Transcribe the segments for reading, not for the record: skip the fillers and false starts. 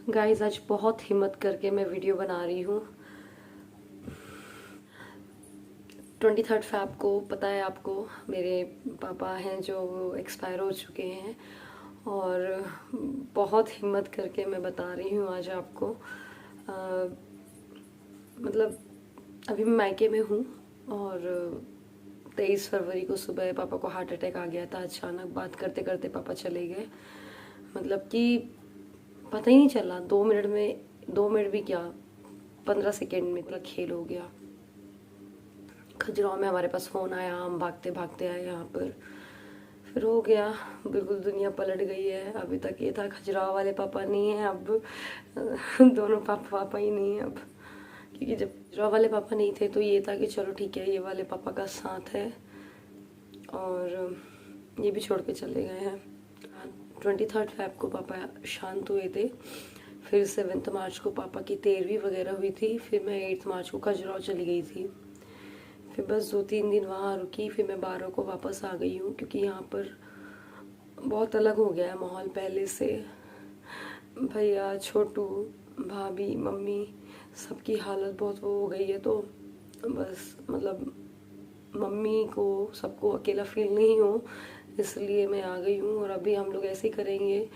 Guys आज बहुत हिम्मत करके मैं वीडियो बना रही हूँ। 23 फैब को पता है आपको, मेरे पापा हैं जो एक्सपायर हो चुके हैं। और बहुत हिम्मत करके मैं बता रही हूँ आज आपको। मतलब अभी मैं मायके में हूँ और 23 फरवरी को सुबह पापा को हार्ट अटैक आ गया था। अचानक बात करते करते पापा चले गए। मतलब कि पता ही नहीं चला, 2 मिनट में, 2 मिनट भी क्या, 15 सेकेंड में इतना खेल हो गया। खजुराहो में हमारे पास फ़ोन आया, हम भागते भागते आए यहाँ पर। फिर हो गया, बिल्कुल दुनिया पलट गई है। अभी तक ये था खजुराहो वाले पापा नहीं है, अब दोनों पापा पापा ही नहीं है अब। क्योंकि जब खजुराहो वाले पापा नहीं थे तो ये था कि चलो ठीक है, ये वाले पापा का साथ है। और ये भी छोड़ के चले गए हैं। 23 फैब को पापा शांत हुए थे। फिर 7 मार्च को पापा की 13वीं वगैरह हुई थी। फिर मैं 8 मार्च को खजुराहो चली गई थी। फिर बस 2-3 दिन वहाँ रुकी। फिर मैं 12 को वापस आ गई हूँ, क्योंकि यहाँ पर बहुत अलग हो गया है माहौल पहले से। भैया, छोटू, भाभी, मम्मी, सबकी हालत बहुत वो हो गई है। तो बस मतलब मम्मी को, सबको अकेला फील नहीं हो, इसलिए मैं आ गई हूँ। और अभी हम लोग ऐसे ही करेंगे,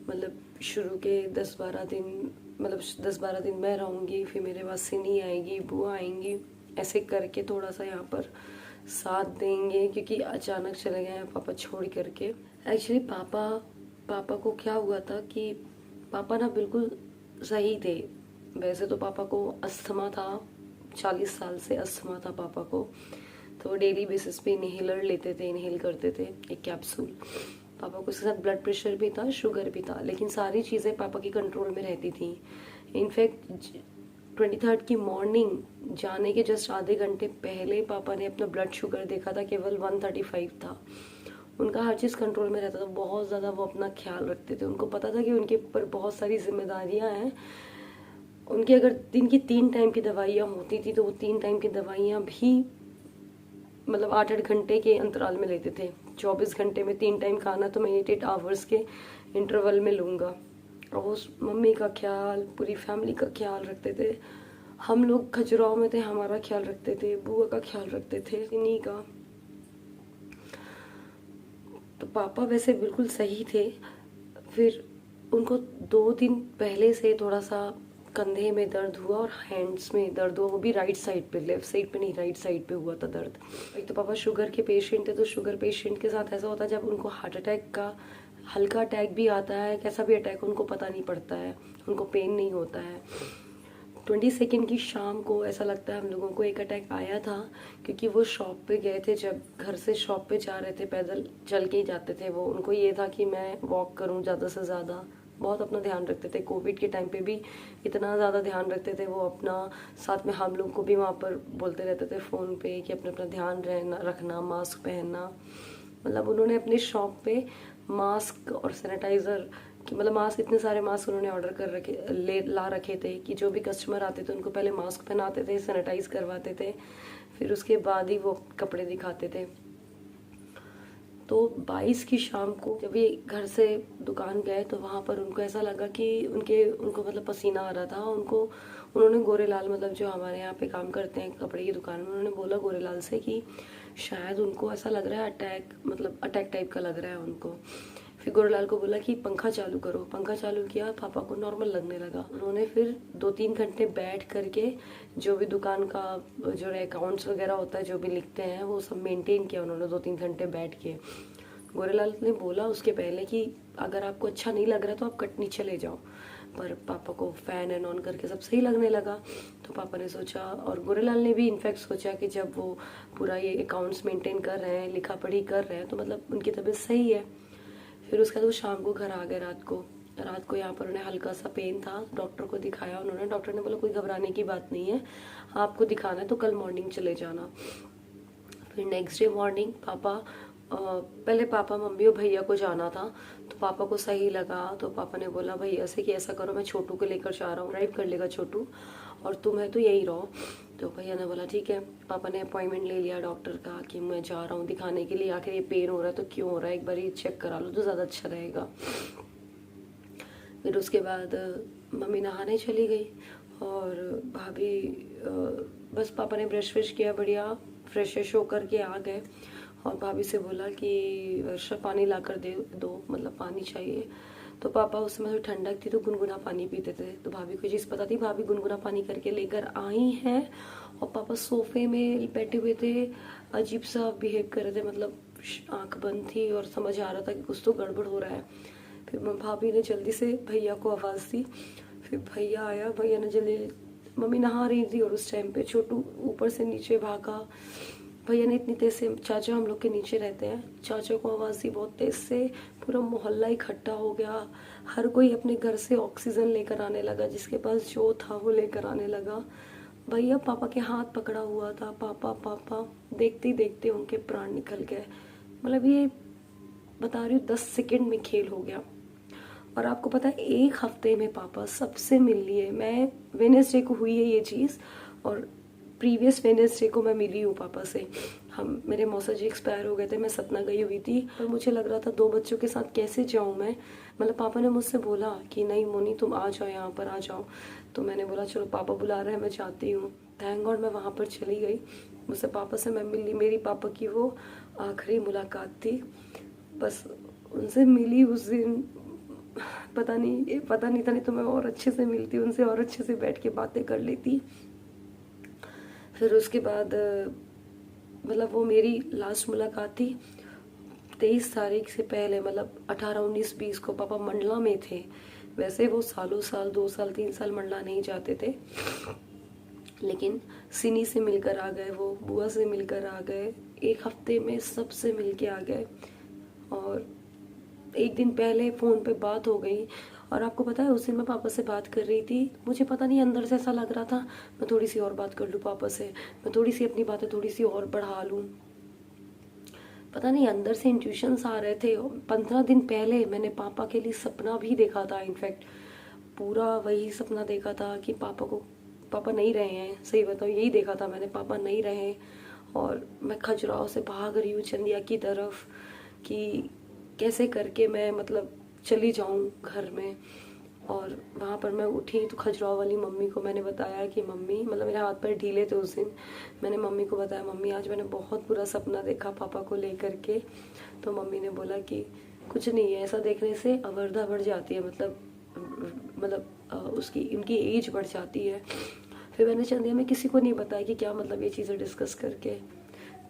मतलब शुरू के 10-12 दिन, मतलब 10-12 दिन मैं रहूँगी। फिर मेरे पास सिनी आएगी, बुआ आएंगी, ऐसे करके थोड़ा सा यहाँ पर साथ देंगे। क्योंकि अचानक चले गए हैं पापा छोड़ करके। एक्चुअली पापा को क्या हुआ था कि पापा ना बिल्कुल सही थे। वैसे तो पापा को अस्थमा था, 40 साल से अस्थमा था पापा को। तो वो डेली बेसिस पे इनहेलर लेते थे, इनहेल करते थे एक कैप्सूल। पापा को उसके साथ ब्लड प्रेशर भी था, शुगर भी था, लेकिन सारी चीज़ें पापा की कंट्रोल में रहती थी। इनफैक्ट 23 की मॉर्निंग जाने के जस्ट आधे घंटे पहले पापा ने अपना ब्लड शुगर देखा था, केवल 135 था। उनका हर चीज़ कंट्रोल में रहता था, बहुत ज़्यादा वो अपना ख्याल रखते थे। उनको पता था कि उनके ऊपर बहुत सारी जिम्मेदारियां हैं। उनकी अगर दिन की 3 टाइम की दवाइयाँ होती थी तो वो 3 टाइम की दवाइयाँ भी मतलब 8-8 घंटे के अंतराल में लेते थे। 24 घंटे में 3 टाइम खाना तो मैं 8-8 आवर्स के इंटरवल में लूँगा। और उस मम्मी का ख्याल, पूरी फैमिली का ख्याल रखते थे। हम लोग खजुराहो में थे, हमारा ख्याल रखते थे, बुआ का ख्याल रखते थे, इन्हीं का। तो पापा वैसे बिल्कुल सही थे। फिर उनको 2 दिन पहले से थोड़ा सा कंधे में दर्द हुआ और हैंड्स में दर्द हुआ, वो भी राइट साइड पे, लेफ्ट साइड पे नहीं, राइट साइड पे हुआ था दर्द। एक तो पापा शुगर के पेशेंट थे, तो शुगर पेशेंट के साथ ऐसा होता है जब उनको हार्ट अटैक का हल्का अटैक भी आता है, कैसा भी अटैक, उनको पता नहीं पड़ता है, उनको पेन नहीं होता है। 22 की शाम को ऐसा लगता है हम लोगों को एक अटैक आया था। क्योंकि वो शॉप पे गए थे, जब घर से शॉप पे जा रहे थे, पैदल चल के ही जाते थे वो। उनको ये था कि मैं वॉक करूं ज़्यादा से ज़्यादा। बहुत अपना ध्यान रखते थे, कोविड के टाइम पे भी इतना ज़्यादा ध्यान रखते थे वो अपना। साथ में हम लोग को भी वहाँ पर बोलते रहते थे फ़ोन पे कि अपना अपना ध्यान रहना रखना, मास्क पहनना। मतलब उन्होंने अपनी शॉप पे मास्क और सैनिटाइज़र कि मतलब मास्क, इतने सारे मास्क उन्होंने ऑर्डर कर रखे, ला रखे थे कि जो भी कस्टमर आते थे उनको पहले मास्क पहनाते थे, सैनिटाइज करवाते थे, फिर उसके बाद ही वो कपड़े दिखाते थे। तो 22 की शाम को जब ये घर से दुकान गए तो वहाँ पर उनको ऐसा लगा कि उनको मतलब पसीना आ रहा था उनको। उन्होंने गोरेलाल, मतलब जो हमारे यहाँ पे काम करते हैं कपड़े की दुकान में, उन्होंने बोला गोरेलाल से कि शायद उनको ऐसा लग रहा है अटैक, मतलब अटैक टाइप का लग रहा है उनको। फिर गोरेलाल को बोला कि पंखा चालू करो। पंखा चालू किया, पापा को नॉर्मल लगने लगा। उन्होंने फिर 2-3 घंटे बैठ करके जो भी दुकान का जो अकाउंट्स वगैरह होता है, जो भी लिखते हैं, वो सब मेंटेन किया उन्होंने 2-3 घंटे बैठ के। गोरेलाल ने बोला उसके पहले कि अगर आपको अच्छा नहीं लग रहा तो आप कटनी चले जाओ। पर पापा को फैन एंड ऑन करके सब सही लगने लगा। तो पापा ने सोचा, और गोरेलाल ने भी इनफैक्ट सोचा कि जब वो पूरा ये अकाउंट्स मेंटेन कर रहे हैं, लिखा पढ़ी कर रहे हैं, तो मतलब उनकी तबीयत सही है। फिर उसके बाद वो शाम को घर आ गए। रात को यहाँ पर उन्हें हल्का सा पेन था, डॉक्टर को दिखाया उन्होंने। डॉक्टर ने बोला कोई घबराने की बात नहीं है, आपको दिखाना है तो कल मॉर्निंग चले जाना। फिर नेक्स्ट डे मॉर्निंग पहले पापा, मम्मी और भैया को जाना था। तो पापा को सही लगा तो पापा ने बोला भैया से कि ऐसा करो, मैं छोटू को लेकर जा रहा हूँ, ड्राइव कर लेगा छोटू, और तुम है तो यही रहो। तो भैया ने बोला ठीक है। पापा ने अपॉइंटमेंट ले लिया डॉक्टर का कि मैं जा रहा हूँ दिखाने के लिए, आखिर ये पेन हो रहा है तो क्यों हो रहा है, एक बार ये चेक करा लो तो ज़्यादा अच्छा रहेगा। फिर उसके बाद मम्मी नहाने चली गई और भाभी बस पापा ने ब्रश व्रश किया, बढ़िया फ्रेश व्रेश होकर के आ गए और भाभी से बोला कि वर्षा पानी ला कर दे दो, मतलब पानी चाहिए। तो पापा उस समय ठंडक थी तो गुनगुना पानी पीते थे, तो भाभी को चीज़ पता थी, भाभी गुनगुना पानी करके लेकर आई हैं और पापा सोफे में बैठे हुए थे, अजीब सा बिहेव कर रहे थे, मतलब आंख बंद थी और समझ आ रहा था कि कुछ तो गड़बड़ हो रहा है। फिर भाभी ने जल्दी से भैया को आवाज़ दी, फिर भैया आया, भैया ने जल्दी, मम्मी नहा रही थी और उस टाइम पे छोटू ऊपर से नीचे भागा। भैया ने इतनी तेज से, चाचा हम लोग के नीचे रहते हैं, चाचा को आवाज़ दी बहुत तेज से, पूरा मोहल्ला इकट्ठा हो गया, हर कोई अपने घर से ऑक्सीजन लेकर आने लगा, जिसके पास जो था वो लेकर आने लगा। भैया पापा के हाथ पकड़ा हुआ था, पापा पापा, देखते ही देखते उनके प्राण निकल गए। मतलब ये बता रही हूँ 10 सेकंड में खेल हो गया। और आपको पता है 1 हफ्ते में पापा सबसे मिल लिए। मैं वेडनेसडे को हुई है ये चीज़ और प्रीवियस वेडनेसडे को मैं मिली हूँ पापा से। हम, मेरे मौसा जी एक्सपायर हो गए थे, मैं सतना गई हुई थी, पर मुझे लग रहा था 2 बच्चों के साथ कैसे जाऊँ मैं। मतलब पापा ने मुझसे बोला कि नहीं मोनी तुम आ जाओ, यहाँ पर आ जाओ। तो मैंने बोला चलो पापा बुला रहे हैं, मैं जाती हूँ। थैंक गॉड मैं वहाँ पर चली गई, मुझसे पापा से मैं मिली, मेरी पापा की वो आखिरी मुलाकात थी। बस उनसे मिली उस दिन, पता नहीं था, नहीं तो मैं और अच्छे से मिलती उनसे और अच्छे से बैठ के बातें कर लेती। फिर उसके बाद मतलब वो मेरी लास्ट मुलाकात थी 23 तारीख से पहले, मतलब 18, 19, 20 को पापा मंडला में थे। वैसे वो सालों साल 2 साल 3 साल मंडला नहीं जाते थे, लेकिन सिनी से मिलकर आ गए, वो बुआ से मिलकर आ गए, 1 हफ्ते में सबसे मिल के आ गए। और 1 दिन पहले फ़ोन पे बात हो गई। और आपको पता है उस दिन मैं पापा से बात कर रही थी, मुझे पता नहीं अंदर से ऐसा लग रहा था मैं थोड़ी सी और बात कर लूँ पापा से, मैं थोड़ी सी अपनी बातें थोड़ी सी और बढ़ा लूँ। पता नहीं अंदर से इंट्यूशंस आ रहे थे। 15 दिन पहले मैंने पापा के लिए सपना भी देखा था, इनफैक्ट पूरा वही सपना देखा था कि पापा नहीं रहे हैं, सही बताओ यही देखा था मैंने, पापा नहीं रहे और मैं खजुराहो से भाग रही हूँ चंदिया की तरफ कि कैसे करके मैं मतलब चली जाऊँ घर में। और वहाँ पर मैं उठी तो खजुराहो वाली मम्मी को मैंने बताया कि मम्मी, मतलब मेरे हाथ पैर ढीले थे उस दिन, मैंने मम्मी को बताया मम्मी आज मैंने बहुत बुरा सपना देखा पापा को लेकर के। तो मम्मी ने बोला कि कुछ नहीं है, ऐसा देखने से अवर्धा बढ़ जाती है, मतलब उसकी उनकी एज बढ़ जाती है। फिर मैंने चंदिया में किसी को नहीं बताया कि क्या मतलब ये चीज़ें डिस्कस करके।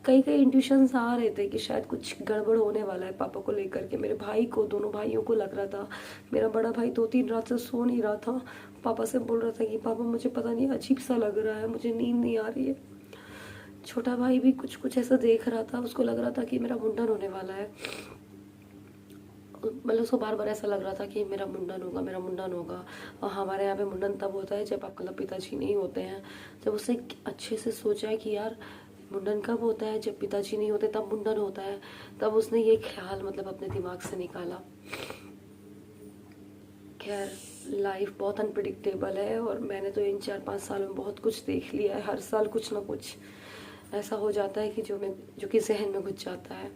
कई इंट्यूशंस आ रहे थे कि शायद कुछ गड़बड़ होने वाला है पापा को लेकर के। मेरे भाई को, दोनों भाइयों को लग रहा था। मेरा बड़ा भाई 2-3 रात से सो नहीं रहा था, पापा से बोल रहा था कि पापा मुझे पता नहीं अजीब सा लग रहा है, मुझे नींद नहीं आ रही है। छोटा भाई भी कुछ ऐसा देख रहा था, उसको लग रहा था कि मेरा मुंडन होने वाला है, मतलब उसको बार बार ऐसा लग रहा था कि मेरा मुंडन होगा, मेरा मुंडन होगा। और हमारे यहाँ पे मुंडन तब होता है जब आपका पिताजी नहीं होते हैं। जब उसने अच्छे से सोचा है कि यार मुंडन कब होता है, जब पिताजी नहीं होते तब मुंडन होता है, तब उसने ये ख्याल मतलब अपने दिमाग से निकाला। खैर लाइफ बहुत अनप्रिडिक्टेबल है और मैंने तो इन 4-5 सालों में बहुत कुछ देख लिया है। हर साल कुछ ना कुछ ऐसा हो जाता है कि जो कि जहन में घुस जाता है।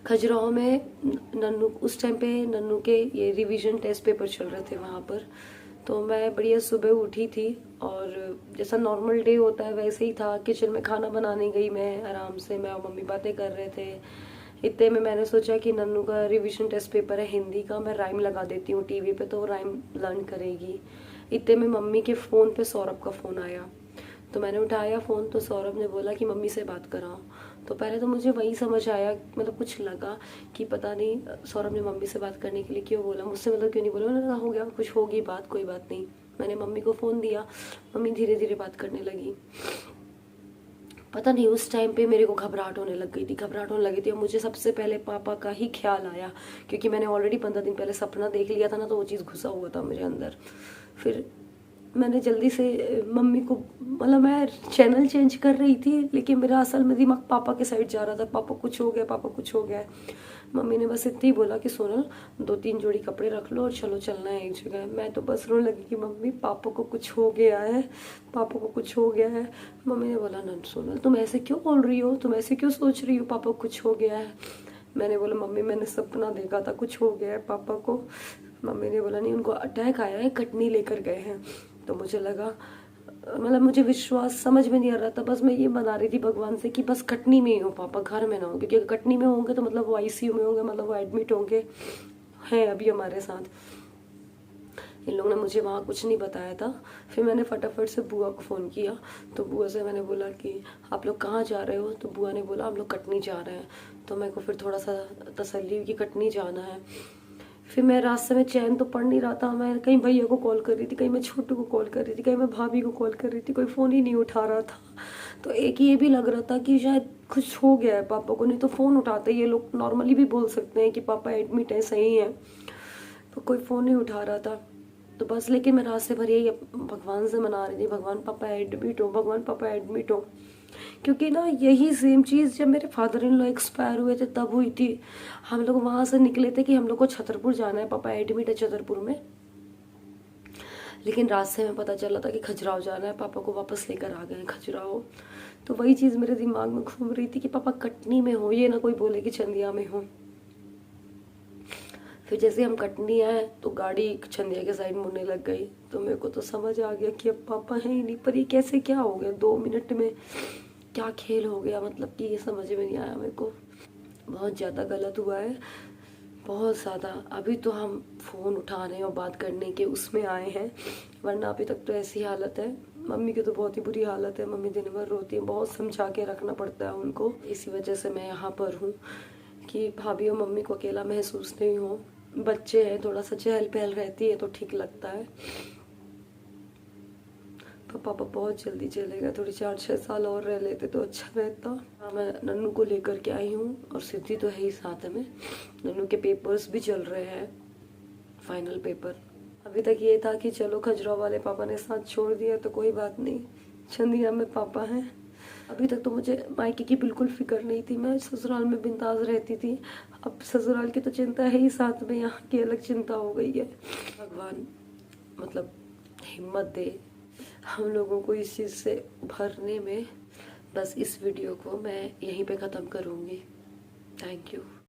खजुराहो में नन्नू, उस टाइम पे नन्नू के ये रिवीजन टेस्ट पेपर चल रहे थे वहाँ पर। तो मैं बढ़िया सुबह उठी थी और जैसा नॉर्मल डे होता है वैसे ही था, किचन में खाना बनाने गई मैं आराम से, मैं और मम्मी बातें कर रहे थे। इतने में मैंने सोचा कि नन्नू का रिवीजन टेस्ट पेपर है हिंदी का, मैं राइम लगा देती हूँ टीवी पे तो वो राइम लर्न करेगी। इतने में मम्मी के फ़ोन पे सौरभ का फ़ोन आया, तो मैंने उठाया फ़ोन तो सौरभ ने बोला कि मम्मी से बात कराओ। तो पहले तो मुझे वही समझ आया, मतलब कुछ लगा कि पता नहीं सौरभ ने मम्मी से बात करने के लिए क्यों बोला, मुझसे मतलब क्यों नहीं बोला। मैंने कहा हो गया कुछ होगी बात, कोई बात नहीं। मैंने मम्मी को फ़ोन दिया, मम्मी धीरे धीरे बात करने लगी। पता नहीं उस टाइम पे मेरे को घबराहट होने लग गई थी और मुझे सबसे पहले पापा का ही ख्याल आया, क्योंकि मैंने ऑलरेडी 15 दिन पहले सपना देख लिया था ना, तो वो चीज़ घुसा हुआ था मेरे अंदर। फिर मैंने जल्दी से मम्मी को, मतलब मैं चैनल चेंज कर रही थी लेकिन मेरा असल में दिमाग पापा के साइड जा रहा था, पापा कुछ हो गया, पापा कुछ हो गया है। मम्मी ने बस इतना ही बोला कि सोनल 2-3 जोड़ी कपड़े रख लो और चलो चलना है एक जगह। मैं तो बस रोने लगी कि मम्मी पापा को कुछ हो गया है, पापा को कुछ हो गया है। मम्मी ने बोला ना सोनल तुम ऐसे क्यों बोल रही हो, तुम ऐसे क्यों सोच रही हो पापा को कुछ हो गया है। मैंने बोला मम्मी मैंने सपना देखा था, कुछ हो गया है पापा को। मम्मी ने बोला नहीं, उनको अटैक आया है, कटनी लेकर गए हैं। तो मुझे लगा, मतलब मुझे विश्वास समझ में नहीं आ रहा था। बस मैं ये मना रही थी भगवान से कि बस कटनी में ही हो पापा, घर में ना हो, क्योंकि अगर कटनी में होंगे तो मतलब वो आईसीयू में होंगे, मतलब वो एडमिट होंगे, हैं अभी हमारे साथ। इन लोगों ने मुझे वहाँ कुछ नहीं बताया था। फिर मैंने फटाफट से बुआ को फ़ोन किया। तो बुआ से मैंने बोला कि आप लोग कहाँ जा रहे हो? तो बुआ ने बोला हम लोग कटनी जा रहे हैं। तो मेरे को फिर थोड़ा सा तसल्ली हुई कि कटनी जाना है। फिर मैं रास्ते में चैन तो पड़ नहीं रहा था। मैं कहीं भैया को कॉल कर रही थी, कहीं मैं छोटू को कॉल कर रही थी, कहीं मैं भाभी को कॉल कर रही थी, कोई फ़ोन ही नहीं उठा रहा था। तो एक ये भी लग रहा था कि शायद कुछ हो गया है पापा को, नहीं तो फ़ोन उठाते, ये लोग नॉर्मली भी बोल सकते हैं कि पापा एडमिट है, सही है। तो कोई फ़ोन नहीं उठा रहा था। तो बस, लेकिन मैं रास्ते भर यही भगवान से मना रही थी, भगवान पापा एडमिट हो, भगवान पापा एडमिट हो। क्योंकि ना यही सेम चीज़ जब मेरे फादर इन लॉ एक्सपायर हुए थे तब हुई थी। हम लोग वहाँ से निकले थे कि हम लोग को छतरपुर जाना है, पापा एडमिट है छतरपुर में। लेकिन रास्ते में पता चला था कि खजुराहो जाना है, पापा को वापस लेकर आ गए हैं खजुराहो। तो वही चीज़ मेरे दिमाग में घूम रही थी कि पापा कटनी में हो, ये ना कोई बोले कि चंदिया में हो। फिर जैसे हम कटनी आए तो गाड़ी चंदिया के साइड मुड़ने लग गई। तो मेरे को तो समझ आ गया कि अब पापा है ही नहीं। पर ये कैसे क्या हो गया 2 मिनट में, क्या खेल हो गया, मतलब कि ये समझ में नहीं आया मेरे को। बहुत ज़्यादा गलत हुआ है, बहुत ज़्यादा। अभी तो हम फ़ोन उठाने और बात करने के उसमें आए हैं, वरना अभी तक तो ऐसी हालत है। मम्मी की तो बहुत ही बुरी हालत है, मम्मी दिन भर रोती है, बहुत समझा के रखना पड़ता है उनको। इसी वजह से मैं यहाँ पर हूँ कि भाभी और मम्मी को अकेला महसूस नहीं हो। बच्चे हैं, थोड़ा सा चहल पहल रहती है तो ठीक लगता है। तो पापा बहुत जल्दी चले गए, थोड़ी 4-6 साल और रह लेते तो अच्छा रहता। हाँ, मैं नन्नू को लेकर के आई हूँ और सिद्धि तो है ही साथ में। नन्नू के पेपर्स भी चल रहे हैं, फाइनल पेपर। अभी तक ये था कि चलो खजुराहो वाले पापा ने साथ छोड़ दिया तो कोई बात नहीं, चंदिया में पापा हैं। अभी तक तो मुझे मायके की बिल्कुल फिक्र नहीं थी, मैं ससुराल में बिंदास रहती थी। अब ससुराल की तो चिंता है ही, साथ में यहाँ की अलग चिंता हो गई है। भगवान मतलब हिम्मत दे हम लोगों को इस चीज़ से उभरने में। बस इस वीडियो को मैं यहीं पे ख़त्म करूँगी। Thank you.